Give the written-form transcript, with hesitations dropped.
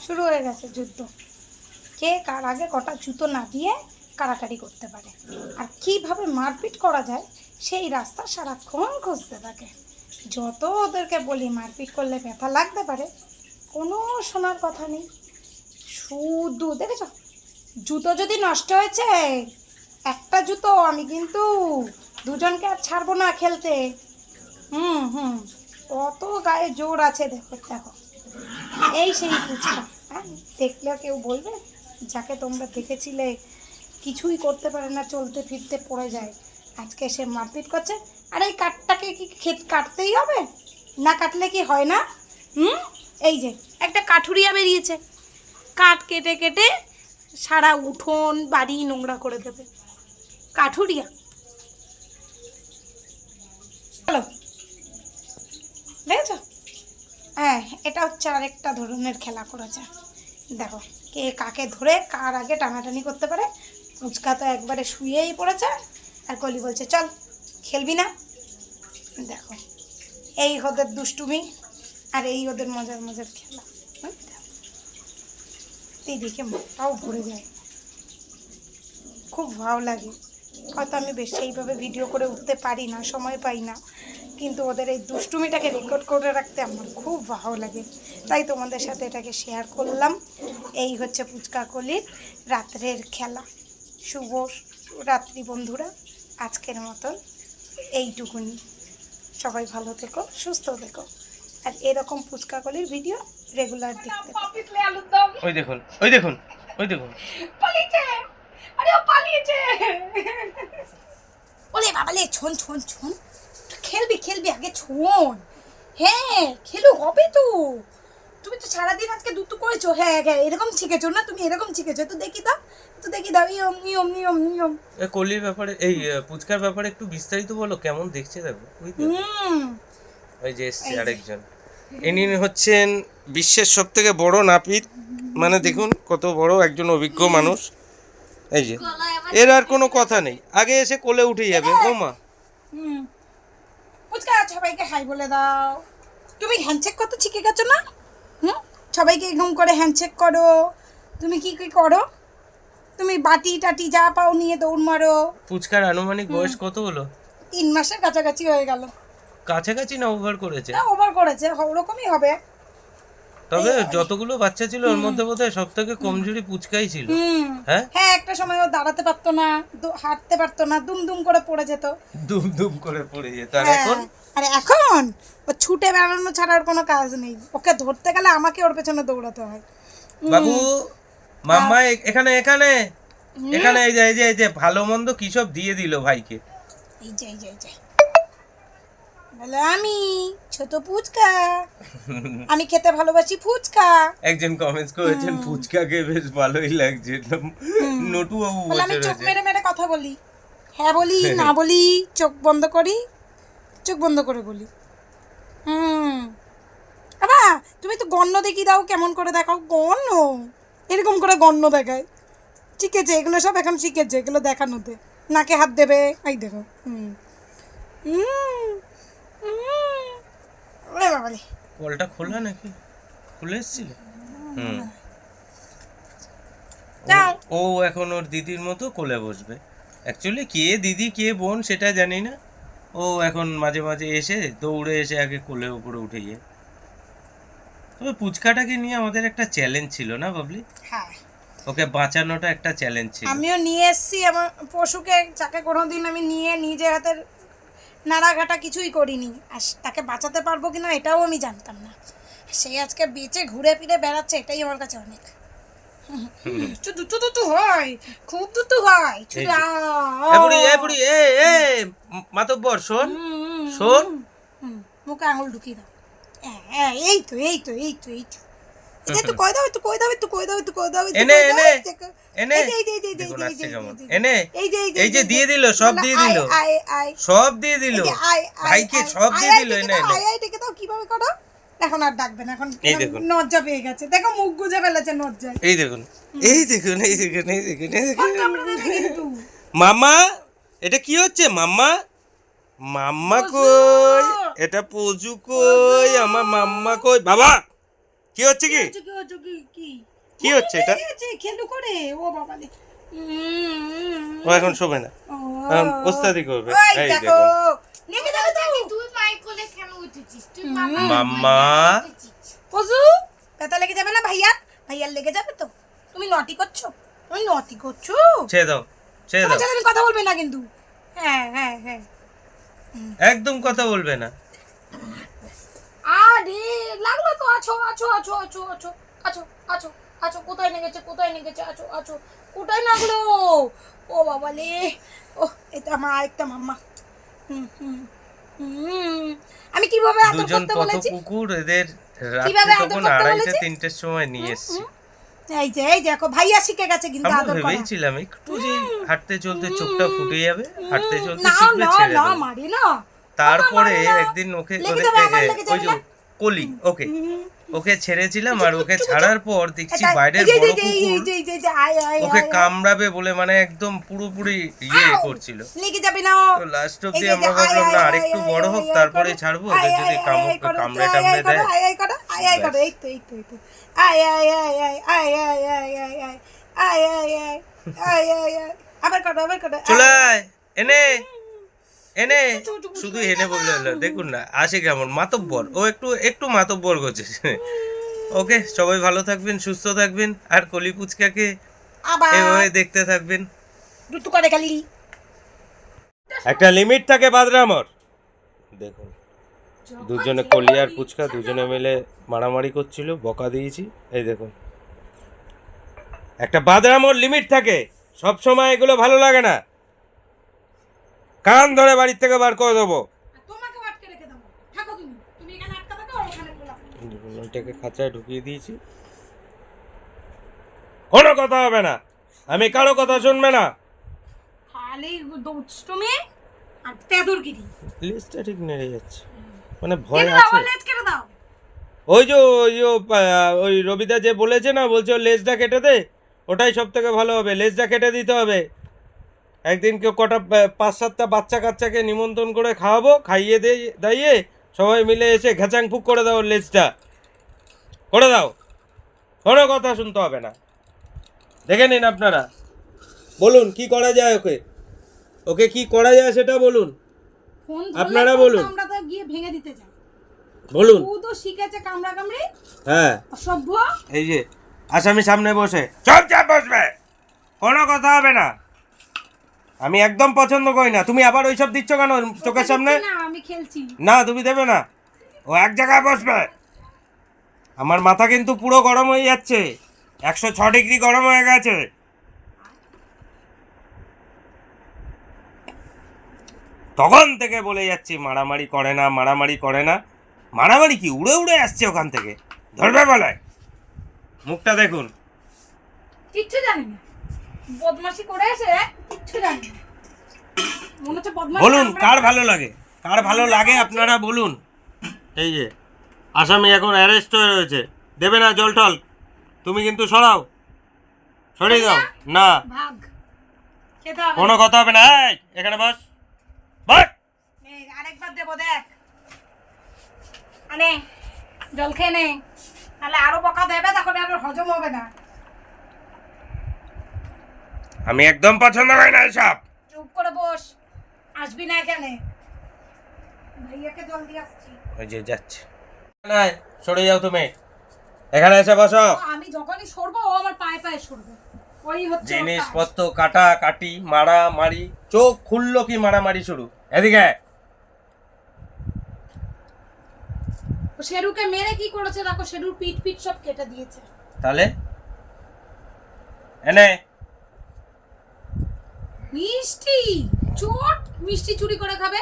শুরু হয়ে গেছে যুদ্ধ। কে কার আগে কটা জুতো না দিয়ে কাড়াকাড়ি করতে পারে আর কিভাবে মারপিট করা যায় সেই রাস্তা সারাক্ষণ খুঁজতে থাকে। যত ওদেরকে বলি মারপিট করলে ব্যথা লাগতে পারে, কোনো শোনার কথা নেই। শুধু দেখেছ, জুতো যদি নষ্ট হয়েছে, একটা জুতো, আমি কিন্তু দুজনকে আর ছাড়বো না খেলতে। কত গায়ে জোর আছে, দেখো দেখো। এই সেই পুচকা, হ্যাঁ, দেখলে কেউ বলবে যাকে তোমরা দেখেছিলে কিছুই করতে পারে না, চলতে ফিরতে পড়ে যায়, আজকে সে মারপিট করছে। আর এই কাঠটাকে কি কাটতেই হবে? না কাটলে কি হয় না? এই যে একটা কাঠুরিয়া বেরিয়েছে, কাঠ কেটে কেটে সারা উঠোন বাড়ি নোংরা করে দেবে। কাঠুরিয়া, চলো দেখেছ? হ্যাঁ, এটা হচ্ছে আরেকটা ধরনের খেলা করেছে। দেখো কে কাকে ধরে কার আগে টানাটানি করতে পারে। পুচকা তো একবারে শুয়েই পড়েছে, আর কলি বলছে চল খেলবি না। দেখো, এই ওদের দুষ্টুমি আর এই ওদের মজার মজার খেলা। দিদিকে মনটাও ভরে যায়, খুব ভালো লাগে। হয়তো আমি বেশি এইভাবে ভিডিও করে উঠতে পারি না, সময় পাই না, কিন্তু ওদের এই দুষ্টুমিটাকে রেকর্ড করে রাখতে আমার খুব ভালো লাগে, তাই তোমাদের সাথে এটাকে শেয়ার করলাম। এই হচ্ছে পুচকা কলির রাত্রের খেলা। শুভ রাত্রি বন্ধুরা, আজকের মতন এইটুকুনি। সবাই ভালো থেকো, সুস্থ থেকো, আর এরকম পুচকা কলির ভিডিও রেগুলার দেখতে। ওই দেখুন, ওই দেখুন, ওই দেখুন, পালিয়েছে। আরে ও পালিয়েছে। ওলে বাবালে, ছোন ছোন ছোন, খেলবি খেলবি আগে ছোন। হ্যাঁ খেলো হবে তো, তুমি তো সারাদিন আজকে দুটো করেছো। হ্যাঁ হ্যাঁ, এরকম শিখেছো না তুমি, এরকম শিখেছো তো দেখি দাও, তো দেখি দাও। নিয়ম নিয়ম নিয়ম নিয়ম। এই কলির ব্যাপারে, এই পুচকার ব্যাপারে একটু বিস্তারিত বলো, কেমন দেখছে দেখো। ওই যে এসছে আরেকজন, ইনি হচ্ছেন বিশ্বের সব থেকে বড় নাপিত। মানে দেখুন কত বড় একজন অভিজ্ঞ মানুষ। এই যে এর আর কোনো কথা নেই, আগে এসে কোলে উঠে যাবে। ও মা, পুচকা সবাইকে হাই বলে দাও। তুমি হ্যান্ডশেক করতে শিখে গেছো না? সবাইকে ঘুম করে হ্যান্ডশেক করো। তুমি কি কি করো? তুমি বাটি টাটি যা পাও নিয়ে দৌড় মারো। পুচকার আনুমানিক বয়স কত হলো? 3 মাসের কাছাকাছি হয়ে গেল। কাছাকাছি না ওভার করেছে? না, ওভার করেছে, ওরকমই হবে। তবে যতগুলো বাচ্চা ছিল ওর মধ্যে বোধহয় সব থেকে কমজোরি পুচকাই ছিল। হ্যাঁ হ্যাঁ, একটা সময় ও দাঁড়াতে পারতো না, হাঁটতে পারতো না, দুম দুম করে পড়ে যেত। দুম দুম করে পড়ে যেত। আর এখন? আরে এখন ও ছুটে বেড়ানো ছাড়া আর কোনো কাজ নেই। ওকে ধরতে গেলে আমাকে ওর পেছনে দৌড়াতে হয়। বাবু, মাম্মা এখানে এখানে এখানে, এই যে এই যে এই যে ভালো মন্দ কি সব দিয়ে দিল ভাইকে। এই যে এই যে এই যে বলে আমি ছোট ফুচকা, আমি খেতে ভালোবাসি ফুচকা। একজন কমেন্টস করেছেন ফুচকাকে বেশ ভালোই লাগছে। নটু বাবু বলে আমি বসে চোখ রয়েছে। মেরে মেরে কথা বলি, হ্যাঁ বলি না বলি, চোখ বন্ধ করি, চোখ বন্ধ করে বলি। আবা তুমি তো গণ্য দেখি দাও, কেমন করে দেখাও গণ্য, এরকম করে গণ্য দেখায়। শিখেছে এগুলো সব, এখন শিখেছে এগুলো দেখানোতে। নাকে হাত দেবে, এই দেখো। বাবারে, কলটা খোলা নাকি? খুলে এসেছিল। ও এখন ওর দিদির মতো কোলে বসবে। অ্যাকচুয়ালি কে দিদি কে বোন সেটা জানি না। ও এখন মাঝে মাঝে এসে দৌড়ে এসে আগে কোলের উপরে উঠে যায়। তবে পুচকাটাকে নিয়ে আমাদের একটা চ্যালেঞ্জ ছিল না বাবলি? হ্যাঁ, ওকে বাঁচানোটা একটা চ্যালেঞ্জ ছিল। আমিও নিয়ে এসেছি আমার পশুকে, যাকে কোনোদিন আমি নিয়ে নিজে হাতের নাড়াঘাটা কিছুই করিনি, আর তাকে বাঁচাতে পারবো কিনা এটাও আমি জানতাম না। সে আজকে বেঁচে ঘুরে ফিরে বেড়াচ্ছে, এটাই আমার কাছে অনেক। দুটো হয়, খুব দুটো হয়। মাতব্বর শোন শোন, মুখে আঙুল ঢুকিয়ে দাও। এই তো এই তো এই তো এই তো একটু কই দাও, একটু কই দাও, একটু কই দাও, একটু কই দাও। এনে এনে এনে এনে, এই যে দিয়ে দিল, সব দিয়ে দিল, সব দিয়ে দিল ভাইকে, সব দিয়ে দিল। এনে আয় ডেকে দাও। কিভাবে করো? এখন আর ডাকবেন, এখন নজ্জা পেয়ে গেছে। দেখো মুখ গুজে ফেলেছে নজ্জায়। এই দেখুন এই দেখুন এই দেখুন এই দেখুন এই দেখুন। মাম্মা, এটা কি হচ্ছে মাম্মা? মাম্মা কই? এটা পজু কই? আমার মাম্মা কই? বাবা কি হচ্ছে কি কি হচ্ছে এটা? খেলু করে ও বাবা রে। ও এখন শোবে না, এখন ওস্তাদি করবে। এই দেখো দেখো লেগে যাবে তো। তুই মাইক কোলে কেন উঠেছিস? তুই মাম্মা পজু ব্যথা লেগে যাবে না ভাইয়ার লেগে যাবে তো। তুমি নটি করছো ছেড়ে দাও, ছেড়ে তোমার দাও, সাথে আমি কথা বলবে না কিন্তু। হ্যাঁ একদম কথা বলবে না। আরে লাগলো তো। আছো কোথায় লেগেছে আছো কোথায় লাগলো? ও বাবা লে। ও এটা মাম্মা। আমি কিভাবে আদর দুজন করতে কত বলেছি? কুকুর, এদের কিভাবে রাত্রি আদর তখন করতে 2:30 বলেছি? 3টের সময় নিয়ে এসেছি। এই দেখো ভাইয়া শিখে গেছে কিন্তু আমরা আদর করা। ভেবেছিলাম একটু যে হাঁটতে চলতে চোখটা ফুটে যাবে, হাঁটতে চলতে না শিখবে, ছেড়ে না দেবো। মারি না। তারপরে মারে না। একদিন ওকে লেগে যাবে, আমার লেগে ওই যাবে যে না। কলি ওকে ছেড়েছিলাম, আর ওকে ছাড়ার পর দেখছি বাইরের এই বড় যে, কুকুর আয়, ওকে কামড়াবে বলে মানে একদম পুরোপুরি ইয়ে আউ! করছিল। লেগে যাবে না। তো লাস্ট এই অব্দি যে, আমরা আয়, ভাবলাম না আয়, আরেকটু আয়, বড় আয়, হোক আয়, তারপরে করো। ছাড়বো, আয়, ওদের যদি আয়, আয়, করো, কামড়ে আয়, টামড়ে আয়, করো, দেয়। আয়, করো, এই তো। আয়। আবার করো। চলে আয়, এনে শুধু এনে বললে হলো। দেখুন না আসে কেমন মাতব্বর, ও একটু মাতব্বর করছে। ওকে, সবাই ভালো থাকবেন, সুস্থ থাকবেন, আর কলি পুচকাকে আবার এভাবে দেখতে থাকবেন। দুটো করে খালি। একটা লিমিট থাকে বাদরামর। দেখুন দুজনে কলি আর পুচকা দুজনে মিলে মারামারি করছিল, বকা দিয়েছি। এই দেখুন একটা বাদরামর লিমিট থাকে, সব সময় এগুলো ভালো লাগে না। কান ধরে বাড়ির থেকে বার করে দেবো। তোমাকে আটকে রেখে দেবো। থাকো তুমি এখানে আটকা থাকো, আর ওখানে খোলা। দেখুন, ওইটাকে খাঁচায় ঢুকিয়ে দিয়েছি, কোনো কথা হবে না, আমি কারো কথা শুনবে না। খালি দুষ্টুমি আর তেদুরগিরি। লিস্টটা ঠিক নেড়ে যাচ্ছে, মানে ভয় কেটে দাও, আছে। লেজ কেটে দাও। ওই রবিদা যে বলেছে না, বলছে ওর লেজটা কেটে দে, ওটাই সব থেকে ভালো হবে। লেজটা কেটে দিতে হবে। একদিন কেউ কটা 5-7টা বাচ্চা কাচ্চাকে নিমন্ত্রণ করে খাওয়াবো, খাইয়ে দাইয়ে সবাই মিলে এসে ঘেচাং ফুক করে দাও, ওর লেজটা করে দাও, কোনো কথা শুনতে হবে না। দেখে নিন আপনারা, বলুন কি করা যায়, ওকে কি করা যায় সেটা বলুন, ফোন আপনারা বলুন, আমরা তো গিয়ে ভেঙে দিতে যাই। বলুন। ও তো শিখেছে কামড়ি। হ্যাঁ, অসভ্য। এই যে আসামি সামনে বসে চুপচাপ বসবে, কোনো কথা হবে না। আমি একদম পছন্দ করি না। তুমি আবার ওইসব দিচ্ছ কেন চোখের সামনে? না আমি খেলছি। না তুমি দেবে না, ও এক জায়গায় বসবে। আমার মাথা কিন্তু পুরো গরম হয়ে যাচ্ছে, 106 ডিগ্রি গরম হয়ে গেছে। তখন থেকে বলে যাচ্ছি মারামারি করে না, মারামারি কি উড়ে আসছে ওখান থেকে, ধরবে বলে। মুখটা দেখুন, কিচ্ছু জানি না, বদমাশি করে এসে কিচ্ছু জানি না। মনে হচ্ছে বদমাশি। বলুন কার ভালো লাগে আপনারা বলুন। এই যে আসামি এখন অ্যারেস্ট হয়ে রয়েছে, দেবে না জল টল, তুমি কিন্তু সরিয়ে দাও না, ভাগ খেতে হবে। কোনো কথা হবে না। এই এখানে বস। আরেকবার দেবো, দেখ আনে জল খেয়ে নে, তাহলে আরো বকা দেবে, তখন আর হজম হবে না। আমি একদম পছন্দ করি না এসব। চুপ করে বস, আসবি না এখানে। ভাইয়াকে জল দিয়ে আসছি। ওই যে যাচ্ছে, সরে যাও তুমি, এখানে এসে বসো। আমি যখনই সরবো ও আমার পায়ে সরবে, ওই হচ্ছে ওর কাজ। জিনিসপত্র কাটা কাটি মারামারি, চোখ খুললো কি মারামারি শুরু। এদিকে ও শেরুকে মেরে কি করেছে দেখো, শেরুর পিঠ সব কেটে দিয়েছে। তাহলে এনে মিষ্টি চোট, মিষ্টি চুরি করে খাবে।